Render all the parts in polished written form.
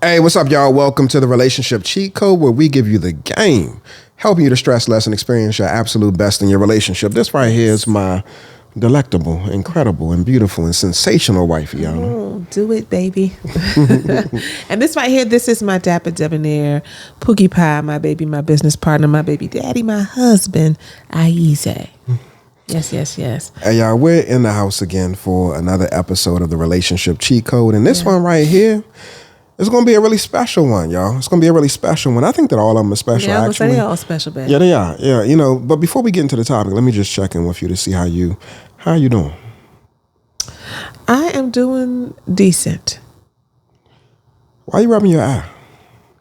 Hey, what's up, y'all? Welcome to the Relationship Cheat Code, where we give you the game, helping you to stress less and experience your absolute best in your relationship. This right here is my delectable, incredible, and beautiful and sensational wifey, y'all. Oh, do it, baby. And this right here, this is my dapper debonair, Pookie Pie, my baby, my business partner, my baby daddy, my husband, Aise. Yes. Hey, y'all, we're in the house again for another episode of the Relationship Cheat Code. And this one right here is going to be a really special one, y'all. It's going to be a really special one. I think that all of them are special, yeah, actually. Yeah, they're all special, baby. Yeah, they are. Yeah, you know, but before we get into the topic, let me just check in with you to see how you doing. I am doing decent. Why you rubbing your eye?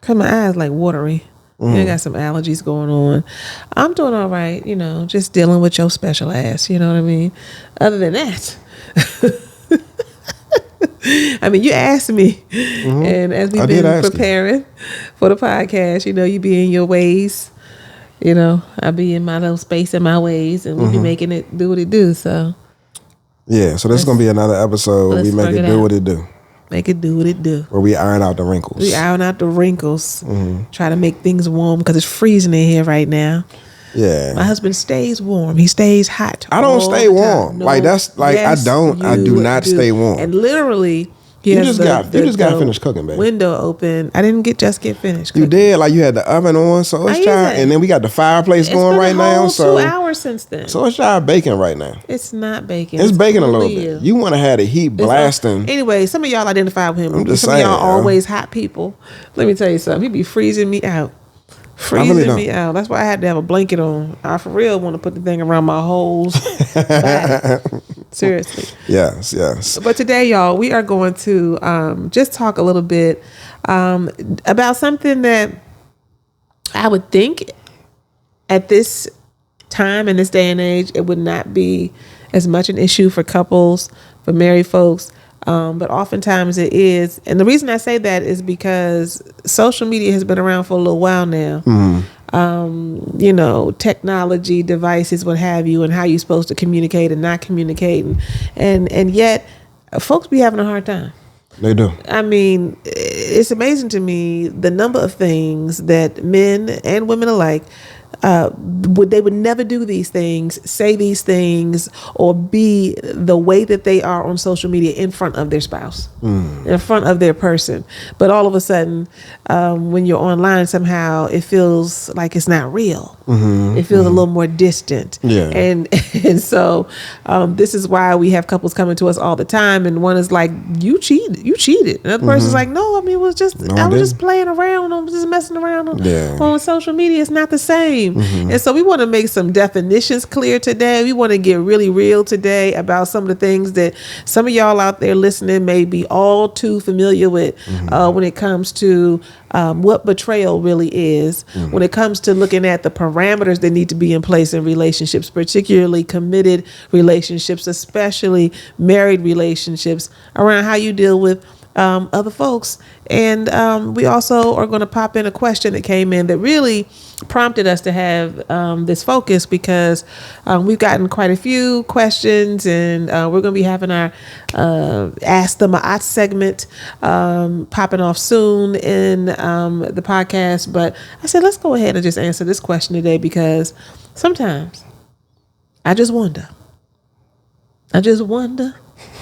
Because my eye is like watery. I got some allergies going on. I'm doing all right, you know, just dealing with your special ass, you know what I mean? Other than that, I mean, you asked me, and as we've been preparing for the podcast, you know, you be in your ways, you know, I be in my little space in my ways, and we be making it do what it do, so. Yeah, so this is going to be another episode. We make it do what it do. Make it do what it do. Where we iron out the wrinkles. We iron out the wrinkles. Try to make things warm because it's freezing in here right now. Yeah. My husband stays warm. He stays hot. I don't stay warm. No, like that's like yes, I do not stay warm. And literally, you just got to finish cooking, baby. Window open. I didn't just get finished cooking. You did, like you had the oven on, so it's trying, and then we got the fireplace going right now. So 2 hours since then. So it's trying baking right now. It's not baking. It's baking a little bit. You want to have the heat blasting. Anyway, some of y'all identify with him. I'm just some saying, of y'all always hot people. Let me tell you something. He be freezing me out. Freezing me out. That's why I had to have a blanket on. I for real want to put the thing around my whole body. Seriously. Yes. But today, y'all, we are going to just talk a little bit about something that I would think at this time in this day and age, it would not be as much an issue for couples, for married folks. But oftentimes it is. And the reason I say that is because social media has been around for a little while now. You know, technology, devices, what have you, and how you're supposed to communicate and not communicate. And yet folks be having a hard time. They do. I mean, it's amazing to me the number of things that men and women alike they would never do these things, say these things, or be the way that they are on social media in front of their spouse, in front of their person. But all of a sudden, when you're online, somehow it feels like it's not real. It feels a little more distant. Yeah. And so this is why we have couples coming to us all the time, and one is like, you cheated. Another person's like, no, I mean, I was just playing around, I was just messing around on social media. It's not the same. And so we want to make some definitions clear today. We want to get really real today about some of the things that some of y'all out there listening may be all too familiar with when it comes to what betrayal really is, when it comes to looking at the parameters that need to be in place in relationships, particularly committed relationships, especially married relationships, around how you deal with other folks. And we also are going to pop in a question that came in that really prompted us to have this focus, because we've gotten quite a few questions, and we're going to be having our Ask the Ma'at segment popping off soon in the podcast. But I said, let's go ahead and just answer this question today, because sometimes I just wonder,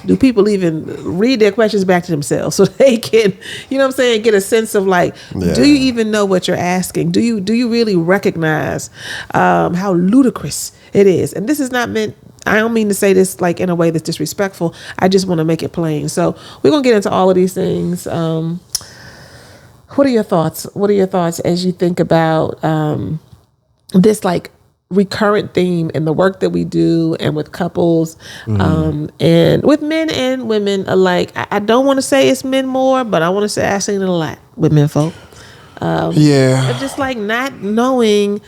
do people even read their questions back to themselves so they can, you know what I'm saying, get a sense of like, do you even know what you're asking? Do you really recognize how ludicrous it is? And this is not meant, I don't mean to say this like in a way that's disrespectful. I just want to make it plain. So we're going to get into all of these things. What are your thoughts? What are your thoughts as you think about this like recurrent theme in the work that we do and with couples and with men and women alike? I don't want to say it's men more, but I want to say I've seen it a lot with men folk. Just like not knowing,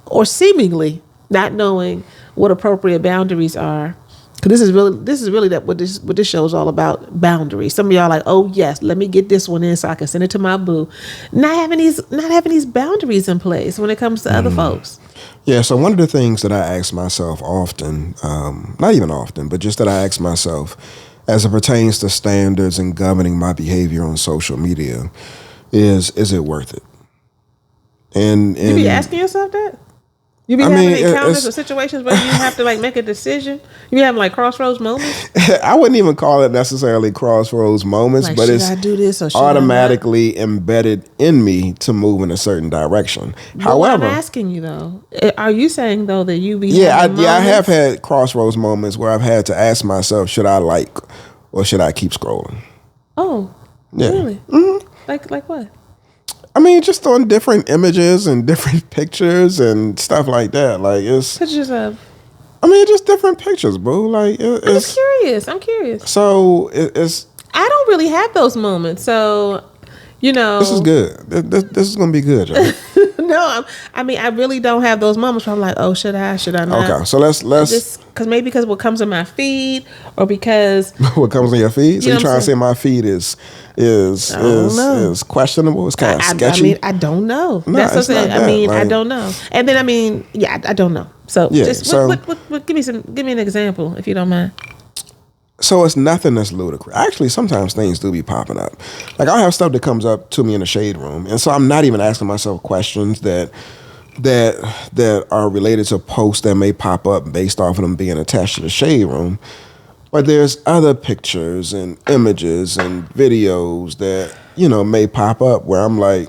or seemingly not knowing, what appropriate boundaries are. This is really that what this show is all about, boundaries. Some of y'all are like, oh yes, let me get this one in so I can send it to my boo. Not having these boundaries in place when it comes to other folks. Yeah, so one of the things that I ask myself often, not even often, but just that I ask myself as it pertains to standards and governing my behavior on social media is it worth it? And you be asking yourself that? You be having encounters or situations where you have to like make a decision? You be having like crossroads moments? I wouldn't even call it necessarily crossroads moments, like, but it's I do this or automatically embedded in me to move in a certain direction. But However, I'm asking you though, are you saying though that you be I have had crossroads moments where I've had to ask myself, should I like or should I keep scrolling? Oh, yeah. Really? Mm-hmm. Like what? I mean, just on different images and different pictures and stuff like that. Like it's pictures of. I mean, just different pictures, bro. Like I'm curious. So it's. I don't really have those moments, so this is good. This is gonna be good, Joe. No, I mean, I really don't have those moments where I'm like, oh, should I not? Okay, so let's because what comes in my feed, or because what comes in your feed. So you trying to say my feed is questionable? It's kind of sketchy. I mean, I don't know. No, that's what I'm saying. I mean, like, I don't know. And then I don't know. So what, give me an example if you don't mind. So it's nothing that's ludicrous. Actually, sometimes things do be popping up. Like I'll have stuff that comes up to me in the shade room, and so I'm not even asking myself questions that are related to posts that may pop up based off of them being attached to the shade room. But there's other pictures and images and videos that may pop up where I'm like,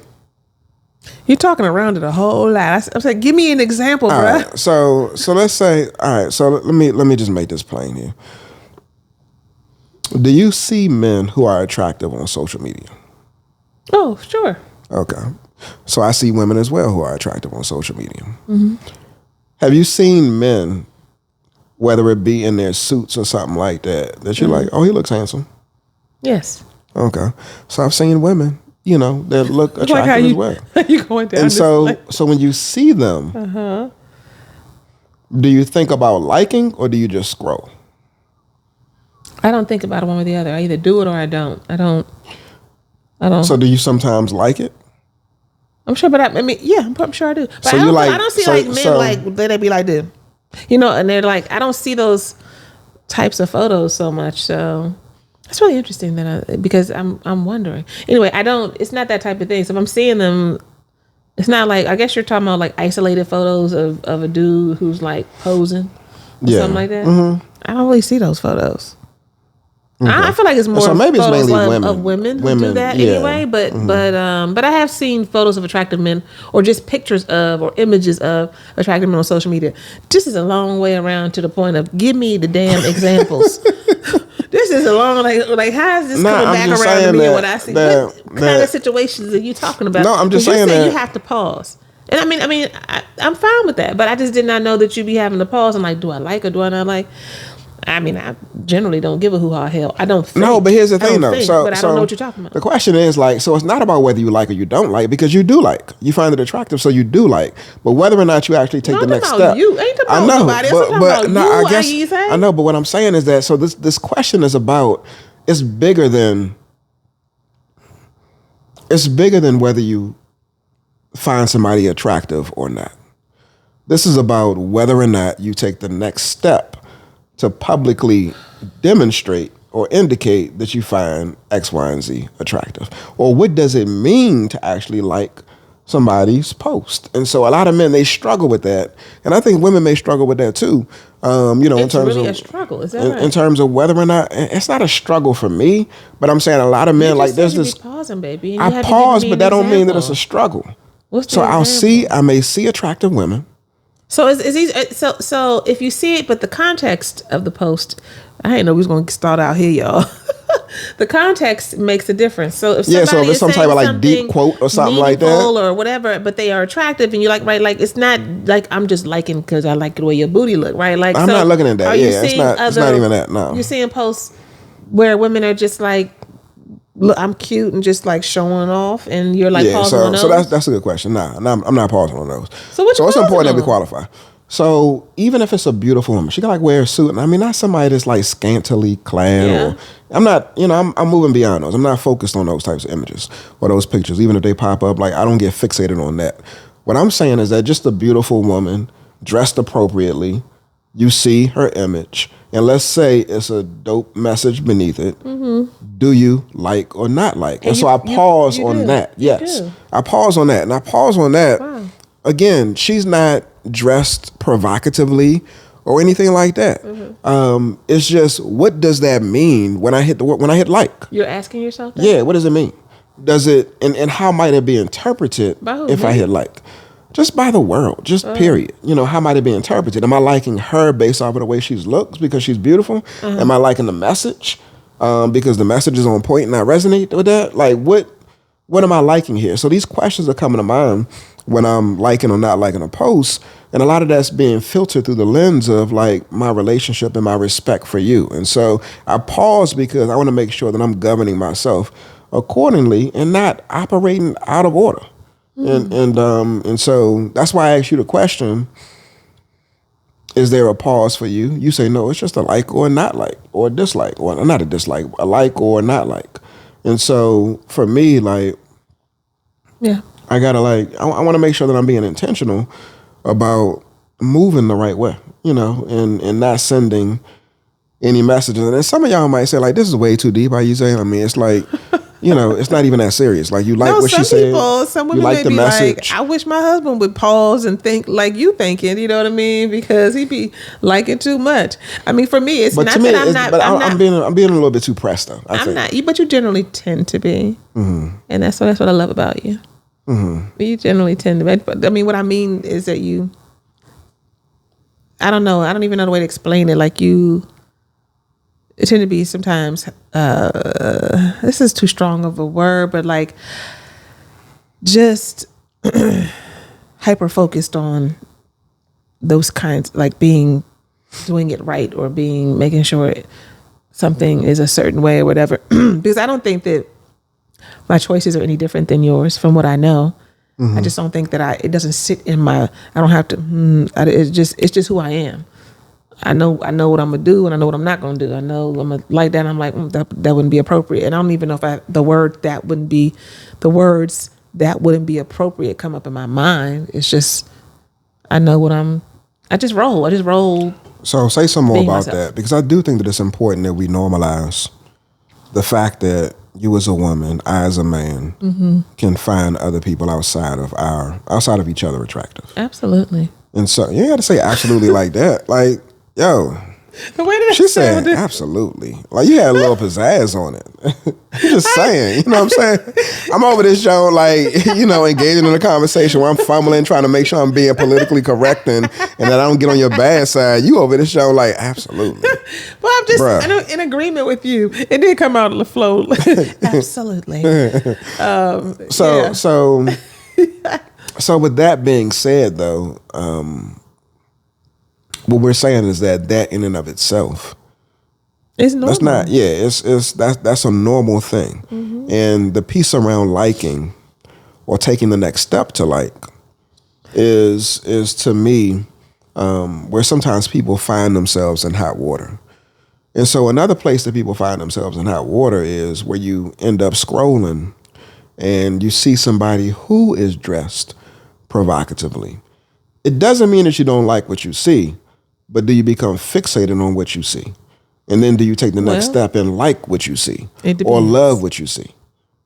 you're talking around it a whole lot. I'm saying, give me an example, bro. Right, so let's say, all right. So let me just make this plain here. Do you see men who are attractive on social media? Oh, sure. Okay. So I see women as well who are attractive on social media. Mm-hmm. Have you seen men, whether it be in their suits or something like that you're like, oh, he looks handsome? Yes. Okay. So I've seen women, that look attractive as well. You going down? And so when you see them, do you think about liking or do you just scroll? I don't think about it one or the other. I either do it or I don't. I don't. So do you sometimes like it? I'm sure, but I'm sure I do. But So I don't see men like they be like this, and they're like, I don't see those types of photos so much. So it's really interesting because I'm wondering. Anyway, it's not that type of thing. So if I'm seeing them, it's not like, I guess you're talking about like isolated photos of a dude who's like posing or something like that. Mm-hmm. I don't really see those photos. Okay. I feel like it's more maybe it's mainly of women who do that anyway. But but I have seen photos of attractive men, or just pictures of or images of attractive men on social media. This is a long way around to the point of give me the damn examples. This is a long like how is this coming back around to me and what I see? What kind of situations are you talking about? No, I'm just saying that you have to pause. And I'm fine with that, but I just did not know that you'd be having to pause and like, do I like or do I not like? I mean, I generally don't give a hoo-ha hell. I don't think. No, but here's the thing, though. But I don't know what you're talking about. The question is, like, so it's not about whether you like or you don't like, because you do like. You find it attractive, so you do like. But whether or not you actually take the next step. You ain't about nobody. I know, but what I'm saying is that, so this question is about, it's bigger than whether you find somebody attractive or not. This is about whether or not you take the next step to publicly demonstrate or indicate that you find X, Y, and Z attractive. Or what does it mean to actually like somebody's post? And so a lot of men, they struggle with that. And I think women may struggle with that too. It's really a struggle. Is that right? In terms of whether or not, it's not a struggle for me, but I'm saying a lot of men, like there's this. Pausing, baby. I pause, but that don't mean that it's a struggle. So I may see attractive women. So so if you see it, but the context of the post, I didn't know we was going to start out here, y'all. The context makes a difference. So if somebody it's some type of like deep quote or something like that, or whatever, but they are attractive, and you like, right? Like it's not like I'm just liking because I like the way your booty look, right? Like I'm not looking at that. Yeah, it's not even that. No, you're seeing posts where women are just like, look, I'm cute and just like showing off, and you're like pausing on those. So that's a good question. Nah, I'm not pausing on those. So it's important that we qualify. So even if it's a beautiful woman, she can like wear a suit. And I mean, not somebody that's like scantily clad or I'm not, I'm moving beyond those. I'm not focused on those types of images or those pictures. Even if they pop up, like I don't get fixated on that. What I'm saying is that just a beautiful woman dressed appropriately, you see her image and let's say it's a dope message beneath it, do you like or not like? And so I pause on that. Yes. I pause on that. And I pause on that. Wow. Again, she's not dressed provocatively or anything like that. It's just, what does that mean when I hit like? You're asking yourself that? Yeah, what does it mean? Does it, and how might it be interpreted if I hit like? Just by the world, just period. You know, how might it be interpreted? Am I liking her based off of the way she looks because she's beautiful? Am I liking the message because the message is on point and I resonate with that? Like, what am I liking here? So these questions are coming to mind when I'm liking or not liking a post. And a lot of that's being filtered through the lens of like my relationship and my respect for you. And so I pause because I want to make sure that I'm governing myself accordingly and not operating out of order. And so that's why I asked you the question, is there a pause for you? You say, no, it's just a like or not like, or a dislike, or not a dislike, a like or not like. And so for me, like, yeah, I gotta like, I want to make sure that I'm being intentional about moving the right way, you know, and not sending any messages. And then some of y'all might say like, this is way too deep. How you say? I mean, it's like, you know, it's not even that serious. Like, you like what she said. Some women may be like, I wish my husband would pause and think like you thinking. You know what I mean? Because he be liking too much. I mean, for me, it's not that I'm not. But I'm being a little bit too pressed though. I'm not. But you generally tend to be, and that's what I love about you. You generally tend to be. But I mean, what I mean is that you. I don't know. I don't even know the way to explain it. Like you. It tend to be sometimes, this is too strong of a word, but like just hyper focused on those kinds, like doing it right or making sure something is a certain way or whatever. Because I don't think that my choices are any different than yours from what I know. I just don't think that it doesn't sit in I don't have to, it's just who I am. I know what I'm gonna do, and I know what I'm not gonna do. I know I'm gonna like that. And I'm like, that wouldn't be appropriate. And I don't even know if the words that wouldn't be appropriate come up in my mind. It's just, I know I just roll. So say some more about myself. that, because I do think that it's important that we normalize the fact that you as a woman, I as a man, can find other people outside of each other attractive. Absolutely. And so you got to say absolutely like that. Like, yo, the way that she said absolutely. Like, you had a little pizzazz on it. I'm just saying, you know what I'm saying? I'm over this show, like, you know, engaging in a conversation where I'm fumbling, trying to make sure I'm being politically correct and that I don't get on your bad side. You over this show, like, absolutely. Well, I'm just in agreement with you. It did come out of the flow. Absolutely. So with that being said, though, what we're saying is that in and of itself, it's normal. That's not, that's a normal thing. And the piece around liking or taking the next step to like is to me where sometimes people find themselves in hot water. And so another place that people find themselves in hot water is where you end up scrolling and you see somebody who is dressed provocatively. It doesn't mean that you don't like what you see, but do you become fixated on what you see? And then do you take the next step and like what you see or love what you see?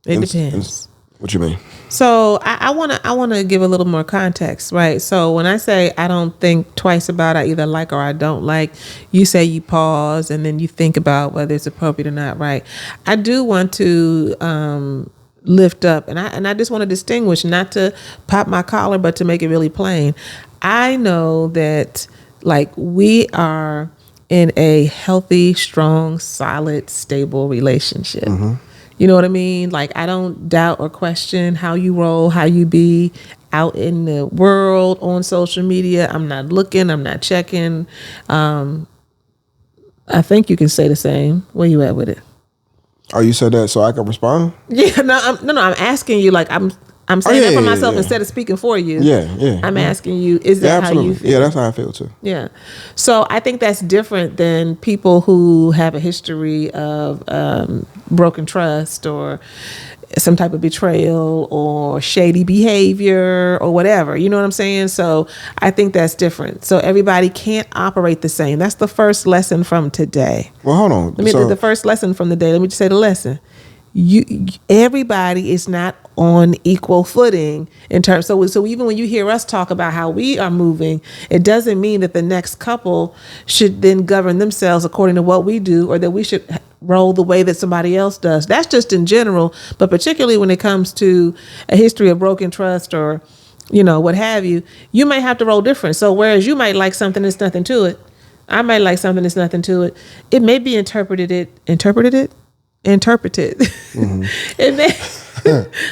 It depends. What you mean? So I want to give a little more context, right? So when I say I don't think twice about I either like or I don't like, you say you pause and then you think about whether it's appropriate or not, right? I do want to lift up, and I just want to distinguish, not to pop my collar, but to make it really plain. I know that like we are in a healthy, strong, solid, stable relationship. You know what I mean? Like, I don't doubt or question how you roll, how you be out in the world, on social media. I'm not looking, I'm not checking. I think you can say the same. Where you at with it? Oh, you said that so I can respond? Yeah, I'm asking you, like, I'm saying that for myself instead of speaking for you. I'm asking you, is that how you feel? Yeah, that's how I feel too. Yeah. So I think that's different than people who have a history of broken trust or some type of betrayal or shady behavior or whatever. You know what I'm saying? So I think that's different. So everybody can't operate the same. That's the first lesson from today. Well, hold on. The first lesson from the day. Let me just say the lesson. Everybody is not on equal footing in terms. So even when you hear us talk about how we are moving, it doesn't mean that the next couple should then govern themselves according to what we do, or that we should roll the way that somebody else does. That's just in general, but particularly when it comes to a history of broken trust or, what have you, you might have to roll different. So whereas you might like something that's nothing to it, I might like something that's nothing to it. It may be interpreted. Mm-hmm. It may.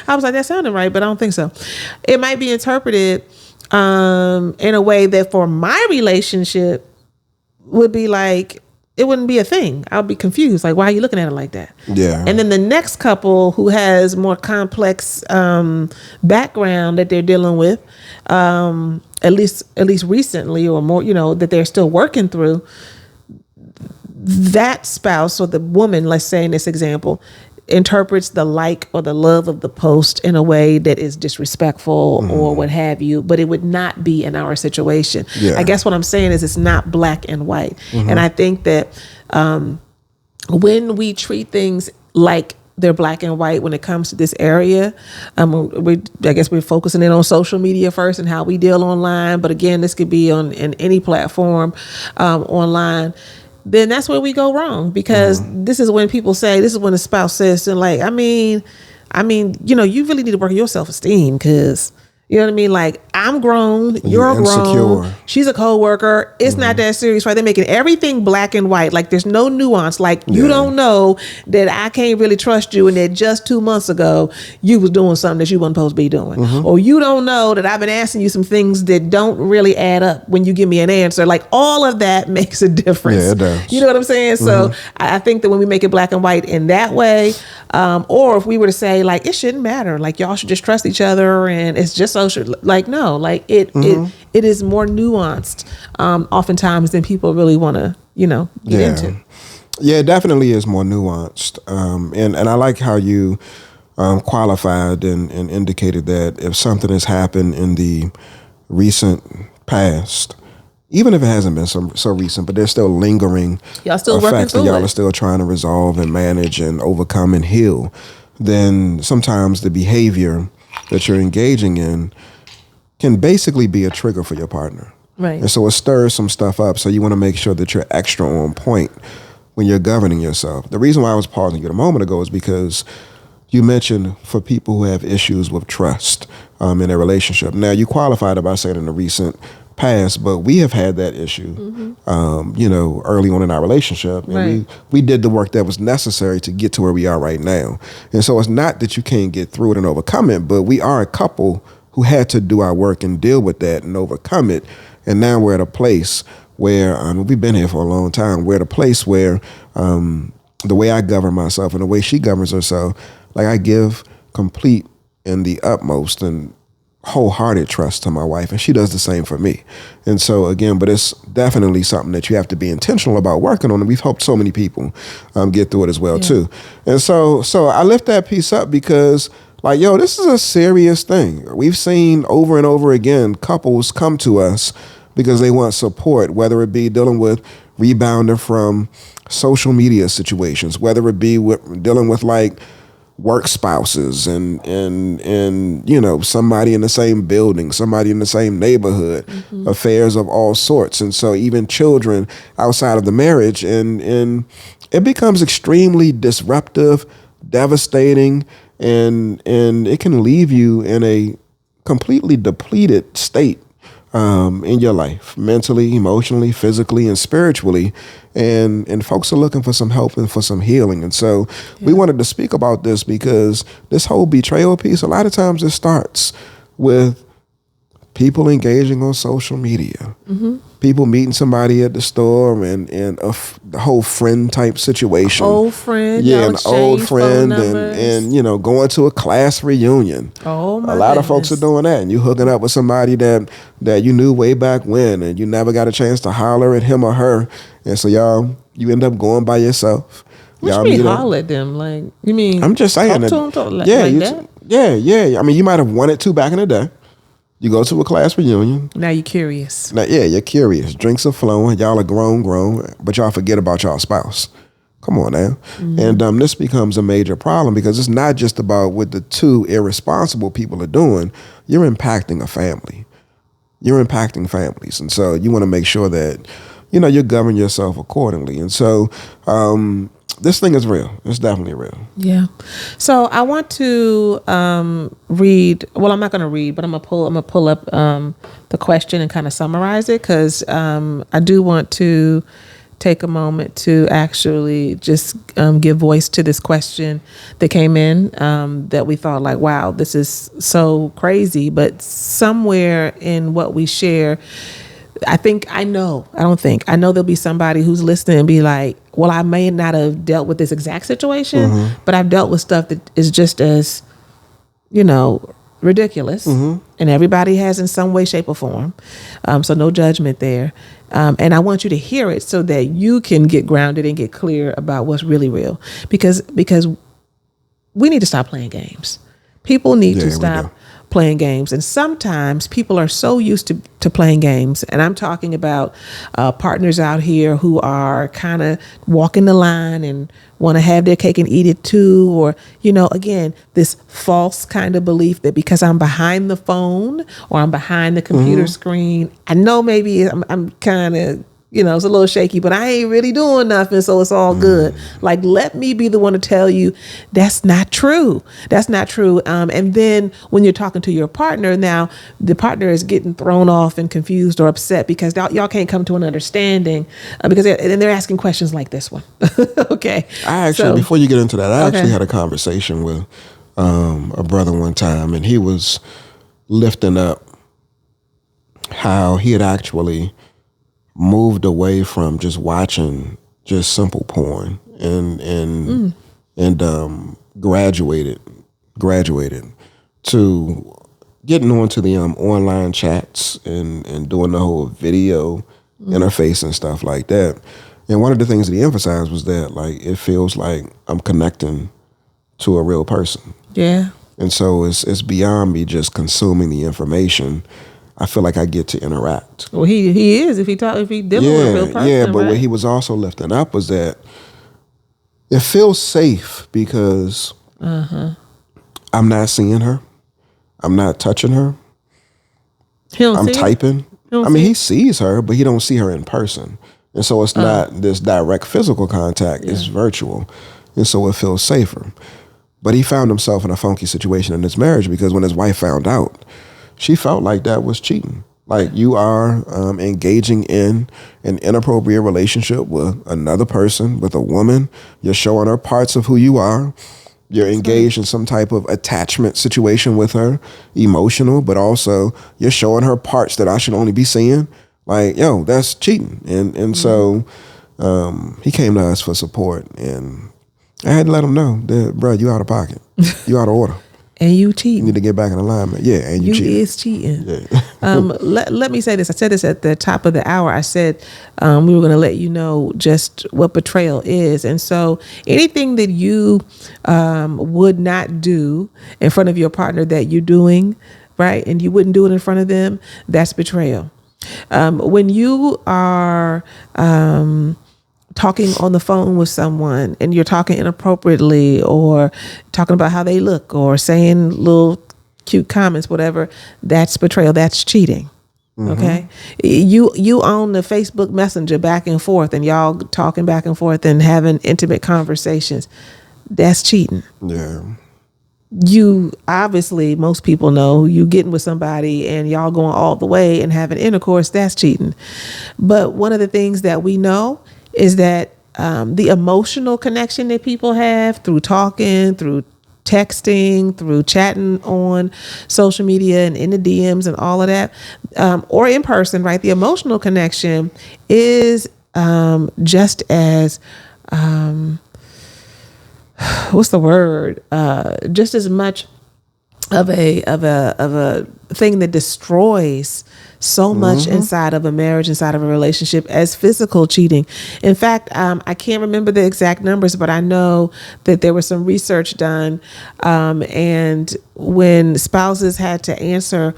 I was like, that sounded right, but I don't think so. It might be interpreted in a way that for my relationship would be like, it wouldn't be a thing. I'll be confused. Like, why are you looking at it like that? Yeah. And then the next couple who has more complex background that they're dealing with, at least recently, or more, that they're still working through, that spouse or the woman, let's say in this example, interprets the like or the love of the post in a way that is disrespectful or what have you, but it would not be in our situation. Yeah. I guess what I'm saying is it's not black and white. And I think that when we treat things like they're black and white when it comes to this area, I guess we're focusing in on social media first and how we deal online, but again, this could be in any platform online. Then that's where we go wrong, because this is when people say, this is when the spouse says, and like, I mean, you really need to work on your self-esteem, because you know what I mean? Like, I'm grown, you're grown, she's a coworker. It's not that serious, right? They're making everything black and white. Like, there's no nuance. Like, you don't know that I can't really trust you, and that just 2 months ago you was doing something that you weren't supposed to be doing. Or you don't know that I've been asking you some things that don't really add up when you give me an answer. Like, all of that makes a difference. Yeah, it does. You know what I'm saying? So I think that when we make it black and white in that way, or if we were to say, like, it shouldn't matter, like, y'all should just trust each other and it's just social. Like, no, like it is more nuanced oftentimes than people really want to, get into. Yeah, it definitely is more nuanced. And I like how you qualified and indicated that if something has happened in the recent past, even if it hasn't been so recent, but there's still lingering y'all still effects that y'all are still trying to resolve and manage and overcome and heal, then sometimes the behavior that you're engaging in can basically be a trigger for your partner. Right. And so it stirs some stuff up. So you want to make sure that you're extra on point when you're governing yourself. The reason why I was pausing you a moment ago is because you mentioned for people who have issues with trust in their relationship. Now, you qualified it by saying in the recent past, but we have had that issue, early on in our relationship. And right. we did the work that was necessary to get to where we are right now. And so it's not that you can't get through it and overcome it, but we are a couple who had to do our work and deal with that and overcome it. And now we're at a place where, we've been here for a long time, we're at a place where the way I govern myself and the way she governs herself, like, I give complete and the utmost and wholehearted trust to my wife, and she does the same for me. And so again, but it's definitely something that you have to be intentional about working on, and we've helped so many people get through it as well too. And so I lift that piece up because, like, this is a serious thing. We've seen over and over again couples come to us because they want support, whether it be dealing with rebounding from social media situations, whether it be dealing with like work spouses and somebody in the same building, somebody in the same neighborhood, affairs of all sorts. And so even children outside of the marriage, and it becomes extremely disruptive, devastating, and it can leave you in a completely depleted state in your life, mentally, emotionally, physically, and spiritually. And folks are looking for some help and for some healing. And so we wanted to speak about this because this whole betrayal piece, a lot of times it starts with people engaging on social media, people meeting somebody at the store, and a whole friend type situation. Old friend, an old friend, and going to a class reunion. Oh my! A lot of folks are doing that, and you hooking up with somebody that you knew way back when, and you never got a chance to holler at him or her, and so you end up going by yourself. What you mean holler at them? Like, you mean I'm just saying talk to them like that? Yeah. I mean, you might have wanted to back in the day. You go to a class reunion. Now you're curious. Now, you're curious. Drinks are flowing. Y'all are grown, but y'all forget about y'all spouse. Come on now. Mm-hmm. And this becomes a major problem because it's not just about what the two irresponsible people are doing. You're impacting a family. You're impacting families. And so you want to make sure that, you govern yourself accordingly. And so this thing is real. It's definitely real. Yeah. So I want to read. Well, I'm not going to read, but I'm gonna pull up the question and kind of summarize it because I do want to take a moment to actually just give voice to this question that came in that we thought like, wow, this is so crazy. But somewhere in what we share, I know there'll be somebody who's listening and be like, well, I may not have dealt with this exact situation, but I've dealt with stuff that is just as, ridiculous. And everybody has in some way, shape or form. So no judgment there. And I want you to hear it so that you can get grounded and get clear about what's really real. Because we need to stop playing games. People need to stop playing games. And sometimes people are so used to playing games. And I'm talking about partners out here who are kind of walking the line and want to have their cake and eat it too. Or, again, this false kind of belief that because I'm behind the phone or I'm behind the computer screen, I know maybe I'm kind of, it's a little shaky, but I ain't really doing nothing, so it's all good. Like, let me be the one to tell you that's not true. That's not true. And then when you're talking to your partner, now the partner is getting thrown off and confused or upset because y'all can't come to an understanding because they're asking questions like this one. Okay. Before you get into that, I actually had a conversation with a brother one time, and he was lifting up how he had actually moved away from just watching just simple porn and graduated to getting onto the online chats and doing the whole video interface and stuff like that. And one of the things that he emphasized was that like it feels like I'm connecting to a real person. Yeah. And so it's beyond me just consuming the information. I feel like I get to interact. Well, he is if he dealing with a real person. Yeah, but right? what he was also lifting up was that it feels safe because I'm not seeing her, I'm not touching her. I'm typing. He sees her, but he don't see her in person, and so it's not this direct physical contact. Yeah. It's virtual, and so it feels safer. But he found himself in a funky situation in his marriage because when his wife found out, she felt like that was cheating. Like you are engaging in an inappropriate relationship with another person, with a woman. You're showing her parts of who you are. You're engaged in some type of attachment situation with her, emotional, but also you're showing her parts that I should only be seeing. Like, that's cheating. And so he came to us for support, and I had to let him know that, bro, you out of pocket. You out of order. And you cheating. You need to get back in alignment. Yeah, and you cheating. You is cheating. Yeah. Let me say this. I said this at the top of the hour. I said we were going to let you know just what betrayal is. And so anything that you would not do in front of your partner that you're doing, right, and you wouldn't do it in front of them, that's betrayal. When you are talking on the phone with someone and you're talking inappropriately or talking about how they look or saying little cute comments, whatever, that's betrayal. That's cheating. Okay. You own the Facebook Messenger back and forth and y'all talking back and forth and having intimate conversations. That's cheating. Yeah. You obviously, most people know you getting with somebody and y'all going all the way and having intercourse. That's cheating. But one of the things that we know is that the emotional connection that people have through talking, through texting, through chatting on social media and in the DMs and all of that, or in person, right? The emotional connection is just as, what's the word? Just as much of a thing that destroys so much inside of a marriage, inside of a relationship, as physical cheating. In fact, I can't remember the exact numbers, but I know that there was some research done, and when spouses had to answer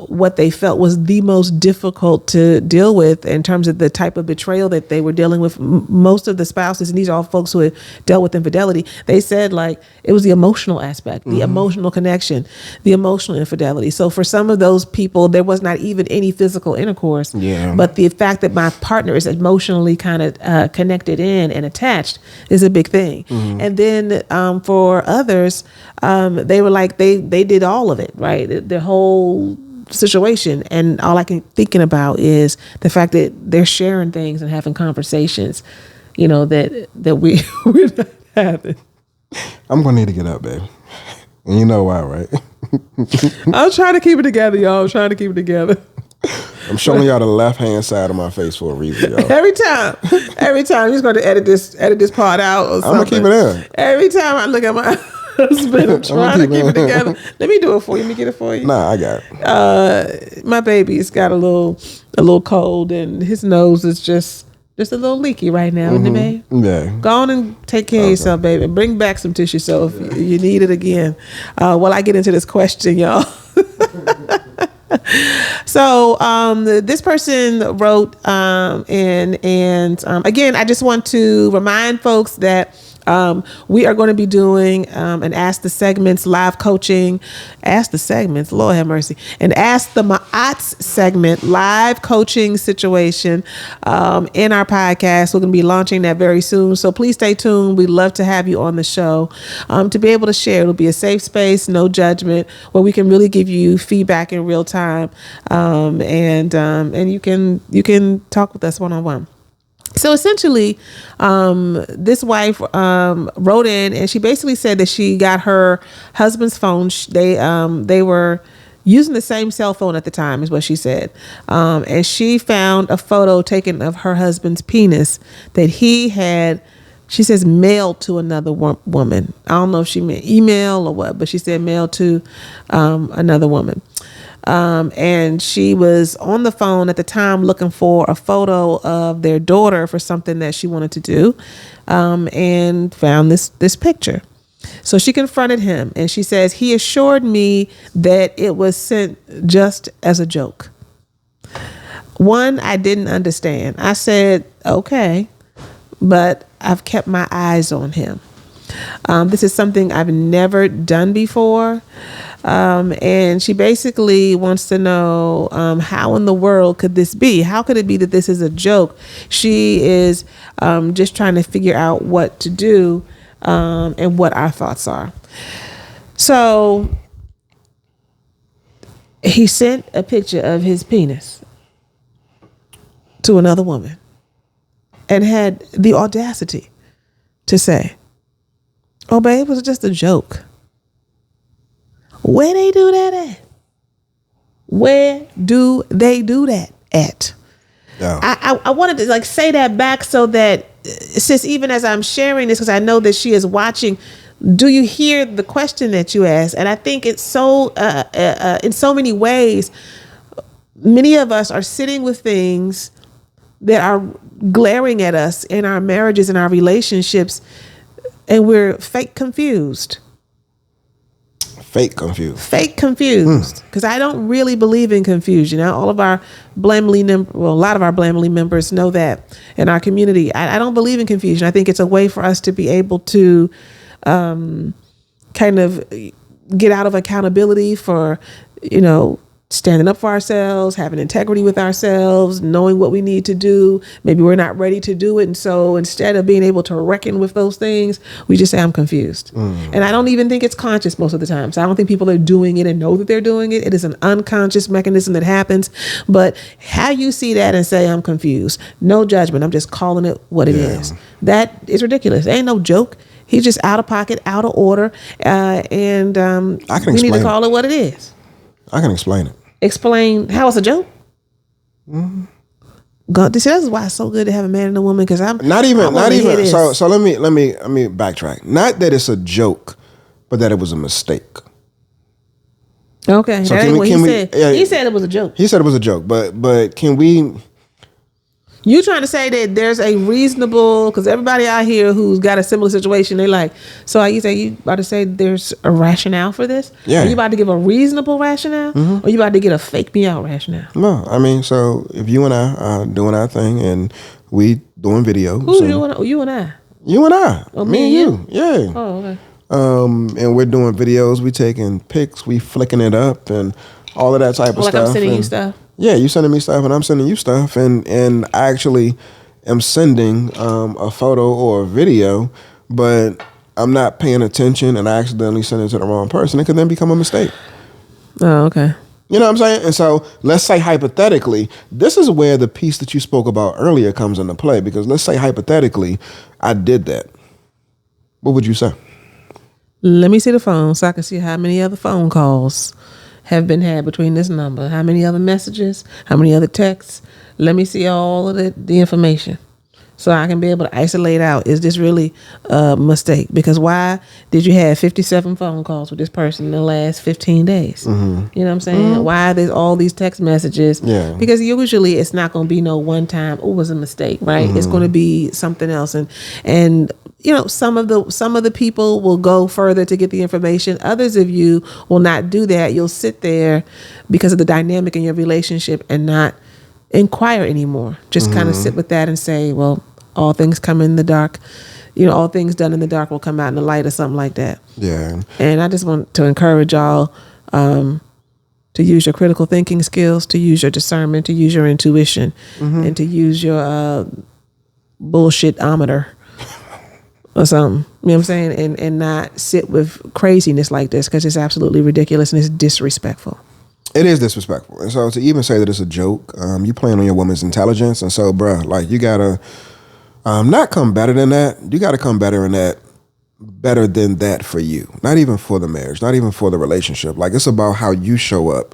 what they felt was the most difficult to deal with in terms of the type of betrayal that they were dealing with, most of the spouses, and these are all folks who had dealt with infidelity, they said like it was the emotional aspect, the emotional connection, the emotional infidelity. So for some of those people, there was not even any physical intercourse, but the fact that my partner is emotionally kind of connected in and attached is a big thing. And then for others, they were like they did all of it, right? The whole situation, and all I can thinking about is the fact that they're sharing things and having conversations, that we're not having. I'm gonna need to get up, babe. And you know why, right? I'm trying to keep it together, y'all. I'm trying to keep it together. I'm showing y'all the left-hand side of my face for a reason, y'all. Every time, you're just going to edit this part out or something. I'm gonna keep it in. Every time I look at my husband, I'm trying to keep it together. Let me do it for you. Let me get it for you. Nah, I got it. My baby's got a little cold, and his nose is just a little leaky right now, isn't it, babe? Yeah. Go on and take care of yourself, baby. Bring back some tissue so if you need it again. While I get into this question, y'all. So this person wrote, and again, I just want to remind folks that we are going to be doing an Ask the Segments live coaching. Ask the Segments, Lord have mercy. An Ask the Ma'ats segment live coaching situation in our podcast. We're going to be launching that very soon. So please stay tuned. We'd love to have you on the show to be able to share. It'll be a safe space, no judgment, where we can really give you feedback in real time. And you can talk with us one-on-one. So essentially, this wife wrote in, and she basically said that she got her husband's phone. They were using the same cell phone at the time, is what she said. And she found a photo taken of her husband's penis that he had, she says, mailed to another woman. I don't know if she meant email or what, but she said mailed to another woman. And she was on the phone at the time looking for a photo of their daughter for something that she wanted to do, and found this picture. So she confronted him, and she says, he assured me that it was sent just as a joke. One, I didn't understand. I said, okay, but I've kept my eyes on him. This is something I've never done before. And she basically wants to know, how in the world could this be? How could it be that this is a joke? She is just trying to figure out what to do, and what our thoughts are. So he sent a picture of his penis to another woman and had the audacity to say, oh, babe, it was just a joke. Where they do that at? Where do they do that at? Yeah. I wanted to say that back so that, sis, even as I'm sharing this, because I know that she is watching, do you hear the question that you asked? And I think it's so, in so many ways, many of us are sitting with things that are glaring at us in our marriages and our relationships, and we're fake confused. Fake confused. Because I don't really believe in confusion. Now, all of our a lot of our Blamely members know that in our community. I don't believe in confusion. I think it's a way for us to be able to kind of get out of accountability for, standing up for ourselves, having integrity with ourselves, knowing what we need to do. Maybe we're not ready to do it. And so instead of being able to reckon with those things, we just say, I'm confused. And I don't even think it's conscious most of the time. So I don't think people are doing it and know that they're doing it. It is an unconscious mechanism that happens. But how you see that and say, I'm confused, no judgment. I'm just calling it what it is. That is ridiculous. It ain't no joke. He's just out of pocket, out of order. And we need to call it what it is. I can explain it. Explain how it's a joke. God, this is why it's so good to have a man and a woman, because I'm not even. So let me backtrack. Not that it's a joke, but that it was a mistake. Okay. So that ain't what he said. He said it was a joke. He said it was a joke, but can we? You trying to say that there's a reasonable, because everybody out here who's got a similar situation, they like, so are you about to say there's a rationale for this? Yeah. Are you about to give a reasonable rationale? Or are you about to get a fake me out rationale? No, I mean, so if you and I are doing our thing and we doing videos. Who doing? You and I? You and I. Oh, me and you. Yeah. Oh, okay. And we're doing videos, we taking pics, we flicking it up and all of that type of stuff. Like I'm sending you stuff? Yeah, you sending me stuff and I'm sending you stuff. And I actually am sending a photo or a video, but I'm not paying attention and I accidentally send it to the wrong person. It could then become a mistake. Oh, okay. You know what I'm saying? And so let's say hypothetically, this is where the piece that you spoke about earlier comes into play, because let's say hypothetically, I did that. What would you say? Let me see the phone so I can see how many other phone calls have been had between this number. How many other messages? How many other texts? Let me see all of the information so I can be able to isolate out, is this really a mistake? Because why did you have 57 phone calls with this person in the last 15 days? Mm-hmm. You know what I'm saying? Mm-hmm. Why there's all these text messages? Yeah. Because usually it's not going to be no one time, it was a mistake, right? Mm-hmm. It's going to be something else. And you know, some of the people will go further to get the information. Others of you will not do that. You'll sit there because of the dynamic in your relationship and not inquire anymore. Just kind of sit with that and say, well, all things come in the dark. You know, all things done in the dark will come out in the light or something like that. Yeah. And I just want to encourage y'all to use your critical thinking skills, to use your discernment, to use your intuition, and to use your bullshit-ometer. Or something, you know what I'm saying, and not sit with craziness like this, because it's absolutely ridiculous and it's disrespectful. It is disrespectful. And so to even say that it's a joke, you playing on your woman's intelligence. And so, bruh, like, you gotta not come better than that. You gotta come better than that for you. Not even for the marriage, not even for the relationship. Like, it's about how you show up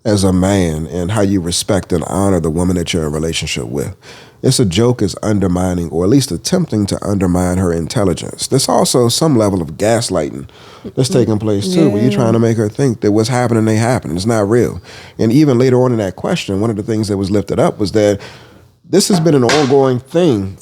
as a man and how you respect and honor the woman that you're in a relationship with. It's a joke is undermining, or at least attempting to undermine, her intelligence. There's also some level of gaslighting that's taking place too, where you're trying to make her think that what's happening ain't happening. It's not real. And even later on in that question, one of the things that was lifted up was that this has been an ongoing theme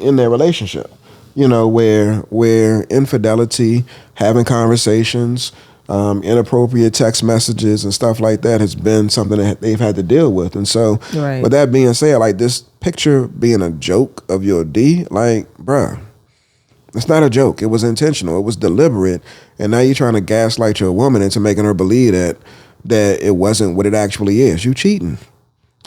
in their relationship. You know, where infidelity, having conversations, inappropriate text messages and stuff like that has been something that they've had to deal with. And so with that being said, like, this picture being a joke of your D, like, bruh, it's not a joke. It was intentional. It was deliberate. And now you're trying to gaslight your woman into making her believe that it wasn't what it actually is. You cheating.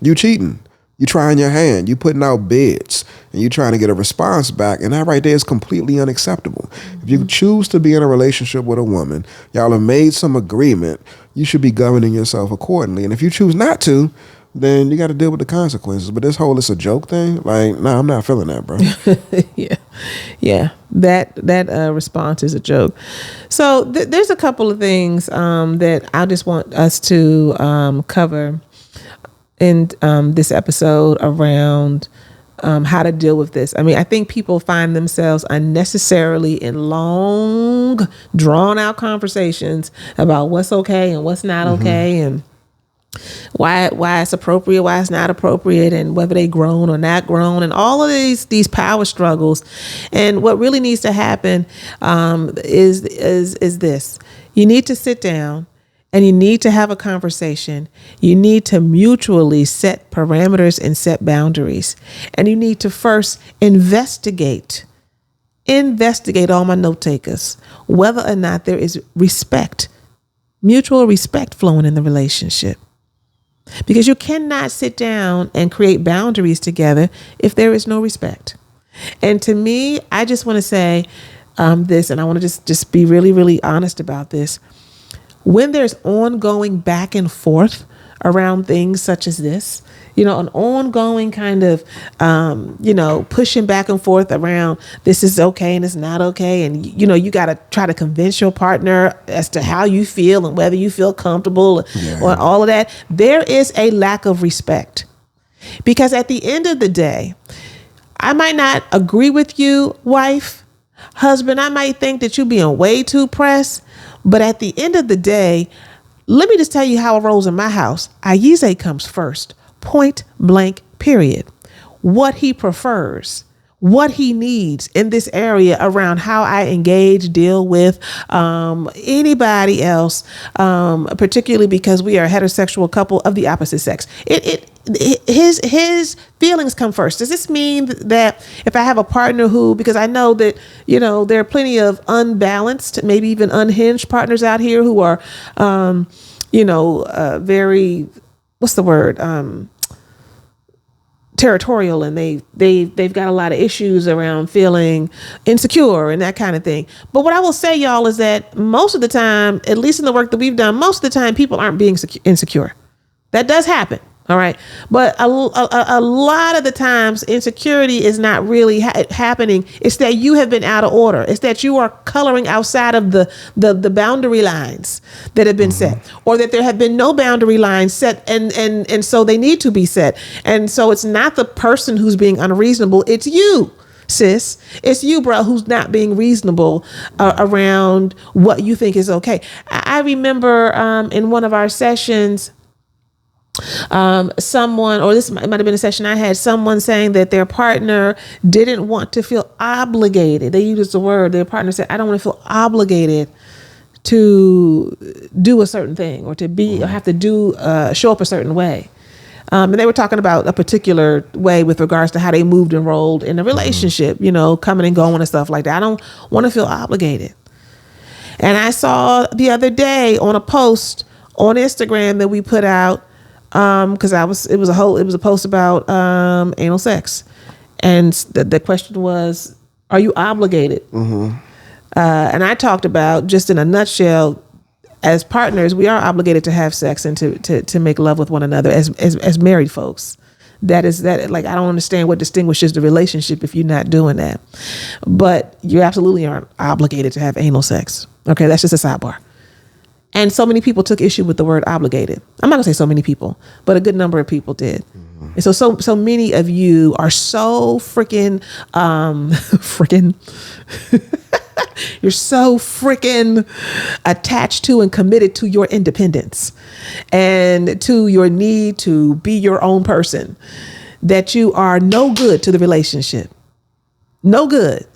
You trying your hand. You putting out bids and you trying to get a response back. And that right there is completely unacceptable. If you choose to be in a relationship with a woman, y'all have made some agreement, you should be governing yourself accordingly. And if you choose not to, then you got to deal with the consequences. But this whole it's a joke thing, like, nah, I'm not feeling that, bro. Yeah. That response is a joke. So there's a couple of things that I just want us to cover in this episode around how to deal with this. I mean, I think people find themselves unnecessarily in long, drawn-out conversations about what's okay and what's not okay, and why it's appropriate, why it's not appropriate, and whether they grown or not grown, and all of these power struggles. And what really needs to happen is this: you need to sit down. And you need to have a conversation. You need to mutually set parameters and set boundaries. And you need to first investigate all my note takers, whether or not there is respect, mutual respect flowing in the relationship. Because you cannot sit down and create boundaries together if there is no respect. And to me, I just want to say this, and I want to just be really, really honest about this. When there's ongoing back and forth around things such as this, you know, an ongoing kind of, pushing back and forth around this is okay and it's not okay. And, you know, you got to try to convince your partner as to how you feel and whether you feel comfortable or all of that. There is a lack of respect, because at the end of the day, I might not agree with you, wife, husband. I might think that you're being way too pressed. But at the end of the day, let me just tell you how it rolls in my house. Ayize comes first, point blank, period. What he prefers, what he needs in this area around how I engage, deal with anybody else, particularly because we are a heterosexual couple of the opposite sex. His feelings come first. Does this mean that if I have a partner who, because I know that, there are plenty of unbalanced, maybe even unhinged partners out here who are, very, what's the word? Territorial, and they've got a lot of issues around feeling insecure and that kind of thing. But what I will say, y'all, is that most of the time, at least in the work that we've done, most of the time people aren't being insecure. That does happen. All right. But a lot of the times insecurity is not really happening. It's that you have been out of order. It's that you are coloring outside of the boundary lines that have been set, or that there have been no boundary lines set. And so they need to be set. And so it's not the person who's being unreasonable. It's you, sis. It's you, bro, who's not being reasonable around what you think is okay. I remember in one of our sessions, someone, or this might have been a session I had, someone saying that their partner didn't want to feel obligated. They used the word, their partner said, I don't want to feel obligated to do a certain thing, or to be, or have to do, show up a certain way. And they were talking about a particular way with regards to how they moved and rolled in a relationship, coming and going and stuff like that. I don't want to feel obligated. And I saw the other day on a post on Instagram that we put out, because it was a post about anal sex, and the question was, are you obligated? And I talked about, just in a nutshell, as partners, we are obligated to have sex and to make love with one another as married folks. Like, I don't understand what distinguishes the relationship if you're not doing that. But you absolutely aren't obligated to have anal sex. Okay, that's just a sidebar. And so many people took issue with the word obligated. I'm not gonna say so many people, but a good number of people did. And so many of you are so freaking you're so freaking attached to and committed to your independence and to your need to be your own person that you are no good to the relationship. No good.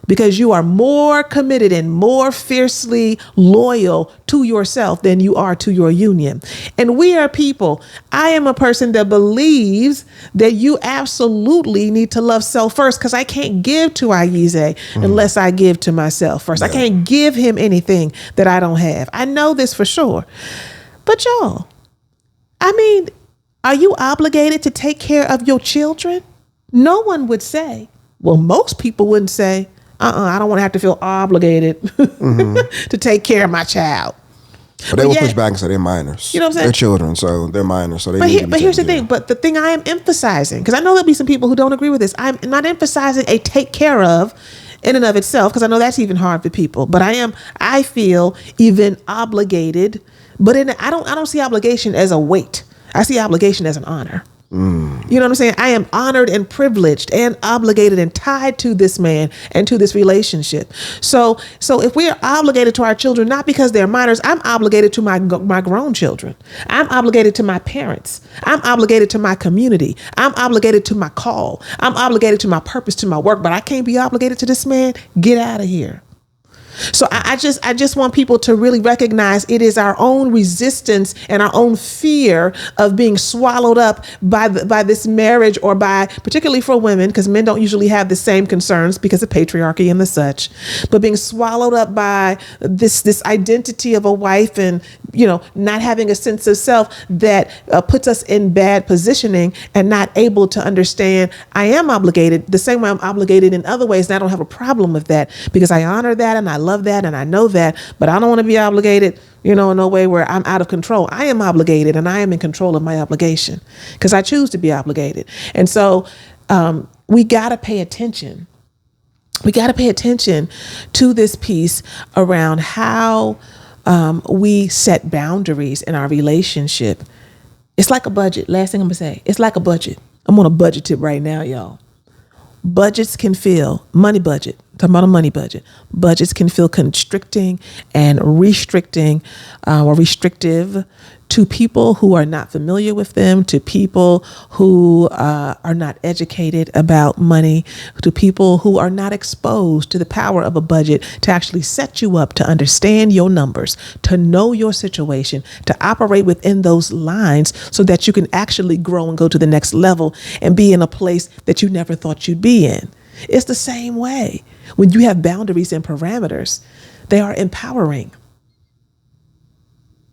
Because you are more committed and more fiercely loyal to yourself than you are to your union. And we are people. I am a person that believes that you absolutely need to love self first, because I can't give to Ayize unless I give to myself first. Yeah. I can't give him anything that I don't have. I know this for sure. But y'all, are you obligated to take care of your children? No one would say, well, most people wouldn't say, I don't want to have to feel obligated to take care of my child. But they will push back and say they're minors. You know what I'm saying? They're children, so they're minors. So they But here's the thing. But the thing I am emphasizing, because I know there'll be some people who don't agree with this, I'm not emphasizing a take care of in and of itself, because I know that's even hard for people. But I feel even obligated. But I don't see obligation as a weight. I see obligation as an honor. You know what I'm saying? I am honored and privileged and obligated and tied to this man and to this relationship. So if we are obligated to our children, not because they're minors, I'm obligated to my grown children. I'm obligated to my parents. I'm obligated to my community. I'm obligated to my call. I'm obligated to my purpose, to my work, but I can't be obligated to this man. Get out of here. So I just want people to really recognize it is our own resistance and our own fear of being swallowed up by this marriage, or by, particularly for women, because men don't usually have the same concerns because of patriarchy and the such, but being swallowed up by this identity of a wife, and not having a sense of self that puts us in bad positioning, and not able to understand I am obligated the same way I'm obligated in other ways, and I don't have a problem with that, because I honor that and I love that and I know that, but I don't want to be obligated, in no way where I'm out of control. I am obligated, and I am in control of my obligation because I choose to be obligated. And so we got to pay attention. We got to pay attention to this piece around how we set boundaries in our relationship. It's like a budget. Last thing I'm gonna say, it's like a budget. I'm on a budget tip right now, y'all. Budgets can feel, money budget, talking about a money budget. Budgets can feel constricting and restricting or restrictive to people who are not familiar with them, to people who are not educated about money, to people who are not exposed to the power of a budget to actually set you up to understand your numbers, to know your situation, to operate within those lines so that you can actually grow and go to the next level and be in a place that you never thought you'd be in. It's the same way. When you have boundaries and parameters, they are empowering.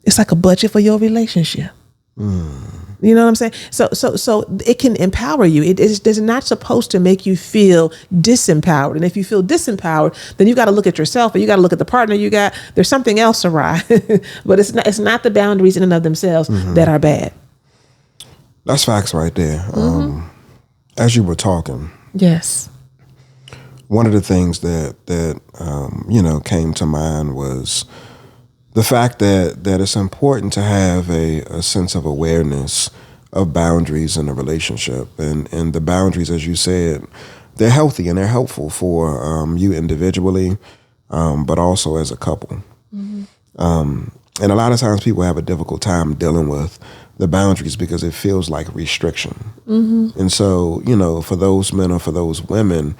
It's like a budget for your relationship. You know what I'm saying? So it can empower you. It is not supposed to make you feel disempowered. And if you feel disempowered, then you got to look at yourself, or you got to look at the partner you got. There's something else awry. But it's not the boundaries in and of themselves that are bad. That's facts right there. As you were talking, yes, one of the things that came to mind was the fact that it's important to have a sense of awareness of boundaries in a relationship. And the boundaries, as you said, they're healthy and they're helpful for you individually, but also as a couple. And a lot of times people have a difficult time dealing with the boundaries because it feels like restriction. And so, for those men or for those women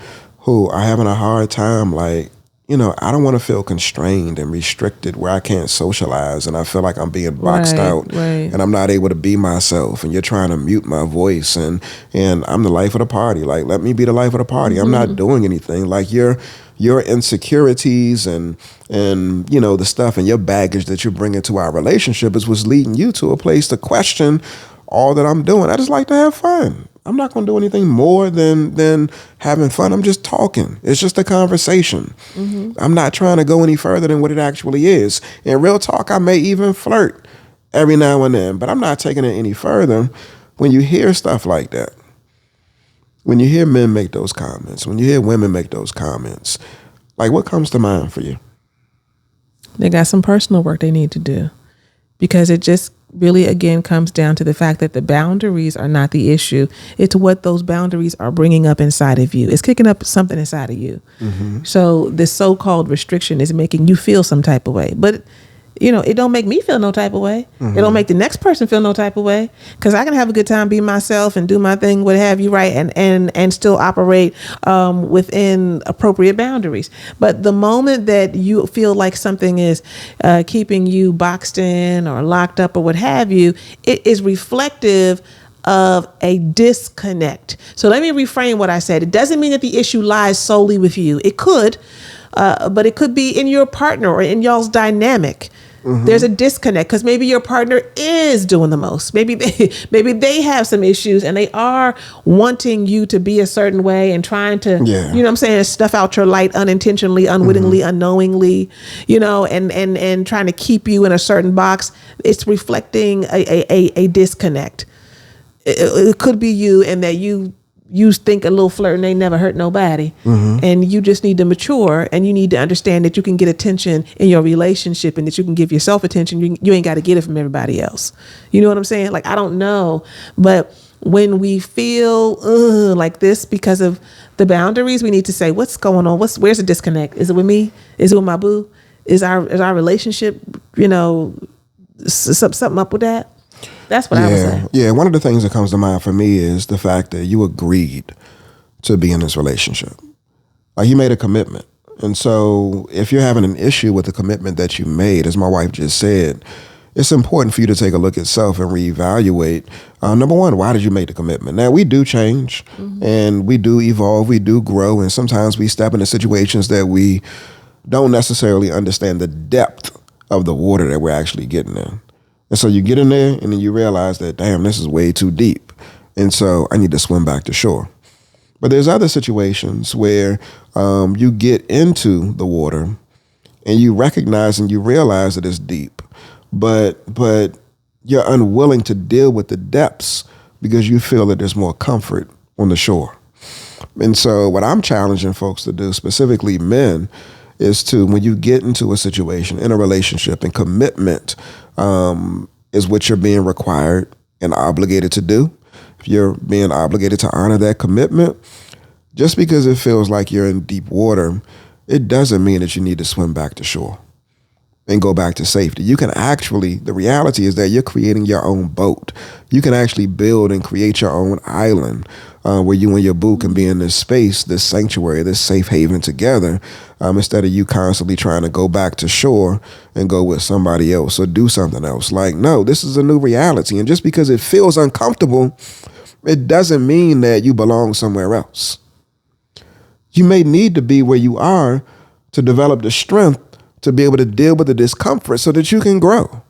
who are having a hard time, like, I don't want to feel constrained and restricted where I can't socialize and I feel like I'm being boxed out and I'm not able to be myself, and you're trying to mute my voice and I'm the life of the party. Like, let me be the life of the party. I'm not doing anything. Like your insecurities and the stuff and your baggage that you're bringing to our relationship is what's leading you to a place to question all that I'm doing. I just like to have fun. I'm not going to do anything more than having fun. I'm just talking. It's just a conversation. I'm not trying to go any further than what it actually is. In real talk, I may even flirt every now and then, but I'm not taking it any further. When you hear stuff like that, when you hear men make those comments, when you hear women make those comments, like, what comes to mind for you? They got some personal work they need to do, because it just really, again, comes down to the fact that the boundaries are not the issue. It's what those boundaries are bringing up inside of you. It's kicking up something inside of you. So this so-called restriction is making you feel some type of way. But, it don't make me feel no type of way. It don't make the next person feel no type of way, because I can have a good time, be myself and do my thing, what have you, right? And still operate within appropriate boundaries. But the moment that you feel like something is keeping you boxed in or locked up or what have you, it is reflective of a disconnect. So let me reframe what I said. It doesn't mean that the issue lies solely with you. It could, but it could be in your partner or in y'all's dynamic. There's a disconnect because maybe your partner is doing the most. Maybe they have some issues and they are wanting you to be a certain way and trying to, stuff out your light unintentionally, unwittingly, unknowingly, and trying to keep you in a certain box. It's reflecting a disconnect. It could be you, and that you think a little flirting ain't never hurt nobody, and you just need to mature, and you need to understand that you can get attention in your relationship, and that you can give yourself attention. You ain't got to get it from everybody else. You know what I'm saying? Like, I don't know, but when we feel like this because of the boundaries, we need to say, what's going on? Where's the disconnect? Is it with me? Is it with my boo? Is our relationship, something up with that? That's what I would say. Yeah, one of the things that comes to mind for me is the fact that you agreed to be in this relationship. Like, you made a commitment. And so if you're having an issue with the commitment that you made, as my wife just said, it's important for you to take a look at self and reevaluate. Number one, why did you make the commitment? Now, we do change and we do evolve, we do grow, and sometimes we step into situations that we don't necessarily understand the depth of the water that we're actually getting in. And so you get in there and then you realize that, damn, this is way too deep. And so I need to swim back to shore. But there's other situations where you get into the water and you recognize and you realize that it's deep, but you're unwilling to deal with the depths because you feel that there's more comfort on the shore. And so what I'm challenging folks to do, specifically men, is to, when you get into a situation, in a relationship, and commitment is what you're being required and obligated to do. If you're being obligated to honor that commitment, Just because it feels like you're in deep water, it doesn't mean that you need to swim back to shore and go back to safety. You can actually, the reality is that you're creating your own boat. You can actually build and create your own island where you and your boo can be in this space, this sanctuary, this safe haven together, instead of you constantly trying to go back to shore and go with somebody else or do something else. Like, no, this is a new reality. And just because it feels uncomfortable, it doesn't mean that you belong somewhere else. You may need to be where you are to develop the strength to be able to deal with the discomfort so that you can grow.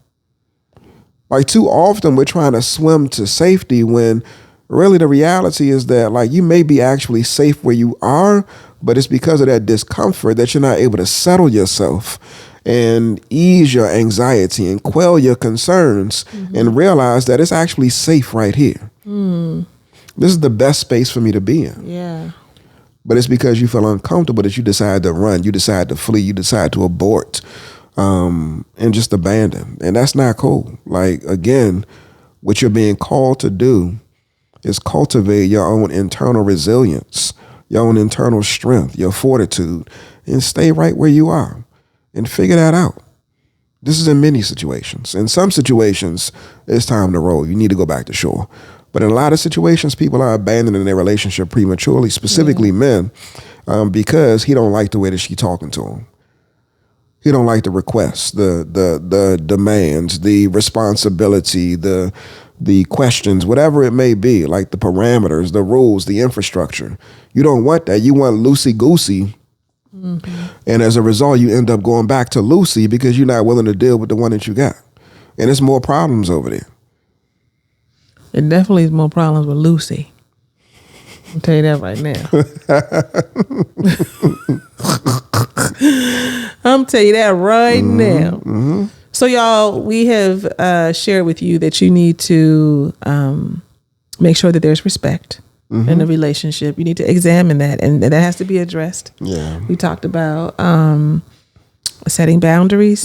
Like, too often we're trying to swim to safety when really the reality is that, like, you may be actually safe where you are, but it's because of that discomfort that you're not able to settle yourself and ease your anxiety and quell your concerns and realize that it's actually safe right here. This is the best space for me to be in. Yeah. But it's because you feel uncomfortable that you decide to run, you decide to flee, you decide to abort, and just abandon. And that's not cool. Like, again, what you're being called to do is cultivate your own internal resilience, your own internal strength, your fortitude, and stay right where you are and figure that out. This is in many situations. In some situations, it's time to roll. You need to go back to shore. But in a lot of situations, people are abandoning their relationship prematurely, specifically men, because he don't like the way that she talking to him. He don't like the requests, the demands, the responsibility, the questions, whatever it may be, like the parameters, the rules, the infrastructure. You don't want that. You want loosey-goosey. And as a result, you end up going back to Lucy because you're not willing to deal with the one that you got. And there's more problems over there. It definitely is more problems with Lucy. I'll tell you that right now. I'm tell you that right now. So y'all, we have shared with you that you need to make sure that there's respect in a relationship. You need to examine that, and that has to be addressed. Yeah. We talked about setting boundaries.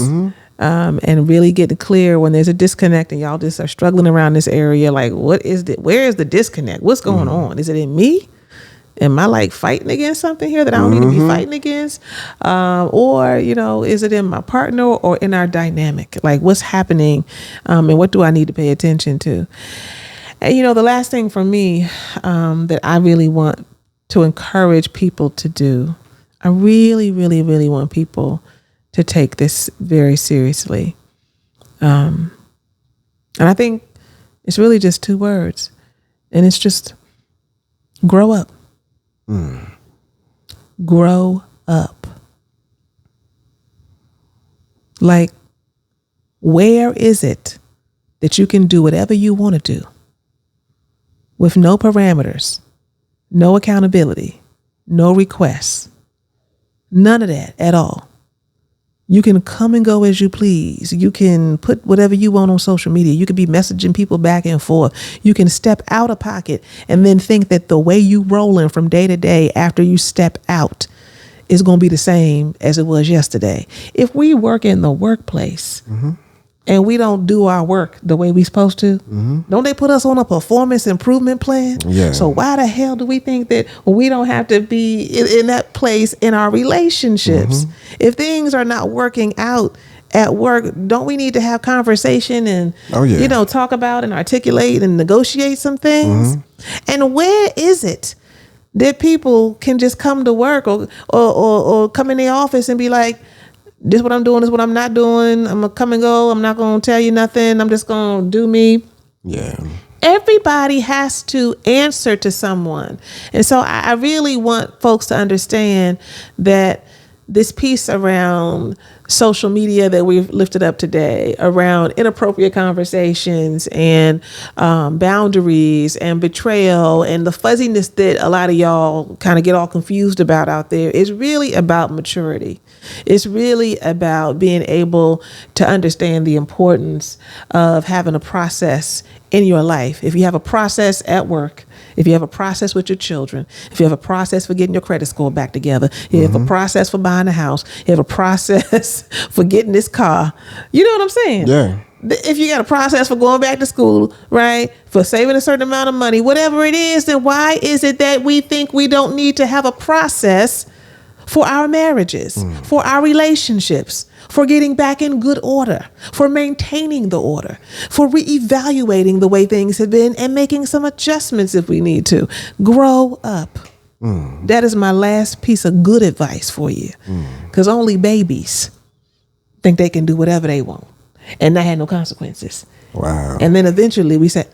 And really getting clear when there's a disconnect and y'all just are struggling around this area. Like, where is the disconnect? What's going on? Is it in me? Am I like fighting against something here that I don't need to be fighting against? Or, is it in my partner or in our dynamic? Like, what's happening? And what do I need to pay attention to? And, the last thing for me that I really want to encourage people to do, I really, really, really want people to take this very seriously. And I think it's really just 2 words. And it's just grow up. Grow up. Like, where is it that you can do whatever you want to do with no parameters, no accountability, no requests, none of that at all? You can come and go as you please. You can put whatever you want on social media. You could be messaging people back and forth. You can step out of pocket and then think that the way you rolling from day to day after you step out is going to be the same as it was yesterday. If we work in the workplace and we don't do our work the way we supposed to, don't they put us on a performance improvement plan? Yeah. So why the hell do we think that we don't have to be in that place in our relationships? If things are not working out at work, don't we need to have conversation and, talk about and articulate and negotiate some things? And where is it that people can just come to work or come in the office and be like, this is what I'm doing, this is what I'm not doing. I'm going to come and go. I'm not going to tell you nothing. I'm just going to do me. Yeah. Everybody has to answer to someone. And so I really want folks to understand that this piece around social media that we've lifted up today, around inappropriate conversations and boundaries and betrayal and the fuzziness that a lot of y'all kind of get all confused about out there, is really about maturity. It's really about being able to understand the importance of having a process in your life. If you have a process at work, if you have a process with your children, if you have a process for getting your credit score back together, you have a process for buying a house, you have a process for getting this car, you know what I'm saying? Yeah. if you got a process for going back to school, right, for saving a certain amount of money, whatever it is, then why is it that we think we don't need to have a process for our marriages, for our relationships, for getting back in good order, for maintaining the order, for reevaluating the way things have been and making some adjustments if we need to? Grow up. That is my last piece of good advice for you, because only babies think they can do whatever they want and not have no consequences. Wow. And then eventually we said,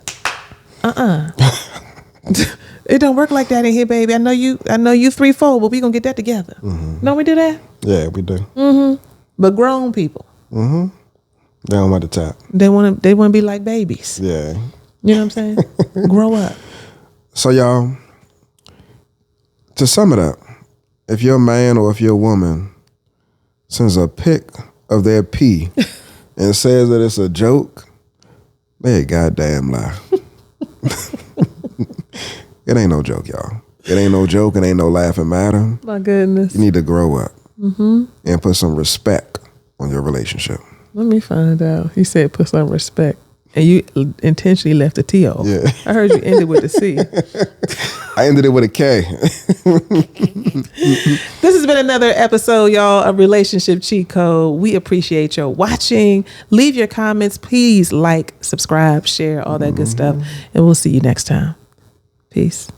it don't work like that in here, baby. I know you 3-4, but we gonna get that together. Don't we do that? Yeah, we do. But grown people, they don't want to tap. they want to be like babies. Yeah. You know what I'm saying? Grow up. So y'all, to sum it up, if your man or if your woman sends a pic of their pee and says that it's a joke, they a goddamn lie. It ain't no joke, y'all. It ain't no joke. It ain't no laughing matter. My goodness. You need to grow up and put some respect on your relationship. Let me find out. He said put some respect. And you intentionally left the T off. Yeah. I heard you ended with the C. I ended it with a K. This has been another episode, y'all, of Relationship Cheat Code. We appreciate your watching. Leave your comments. Please like, subscribe, share, all that good stuff. And we'll see you next time. Peace.